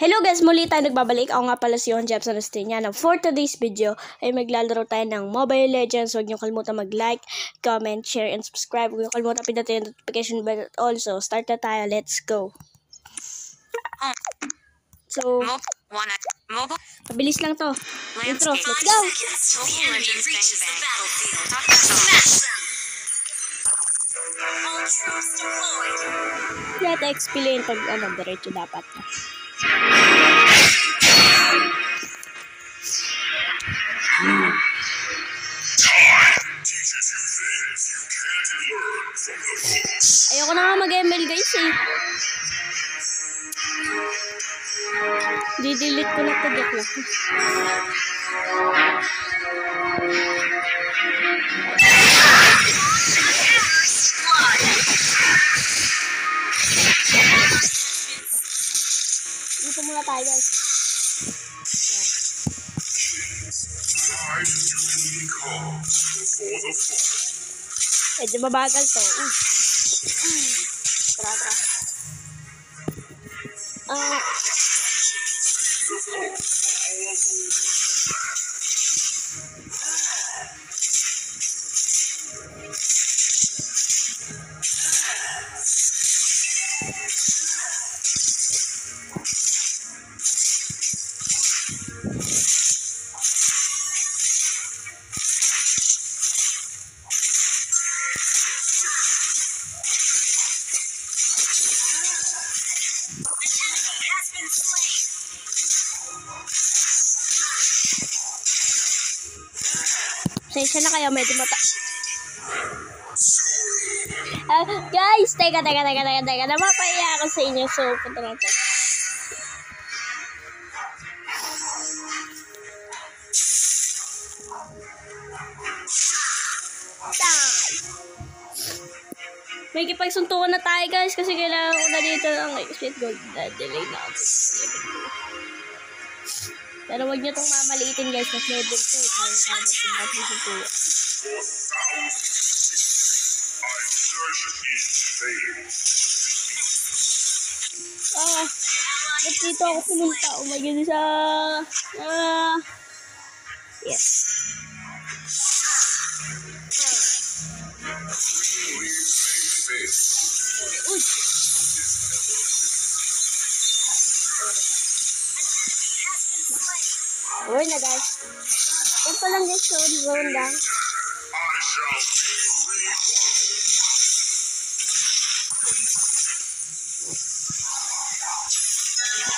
Hello guys, muli tayo nagbabalik. Ako nga pala si Juan Jepson Estriniano. For today's video ay maglalaro tayo ng Mobile Legends. Huwag niyo kalimutan mag-like, comment, share, and subscribe. Huwag niyo kalimutan pindutin yung notification bell also. Start na tayo. Let's go. So, mabilis lang to. Intro. Let's go! Yata explain pag diretso dapat. Ayoko na nga mag-ML guys eh. Di-delete ko na ito, joke lang. Dito muna tayo guys. Medyo mabagal to. Tara. Sensya na kayo, medyo guys, teka. Napapaya ako sa inyo, so punta natin. May kipagsuntukan na tayo guys, kasi kailangan ko na dito ang expect gold na delay na ako. Pero wag nyo itong mamaliitin guys, mas level 2. Kaya itong level 2. Ba't dito ako pumunta? Oh my goodness, yes. Uy na guys. Ito lang guys, zone lang.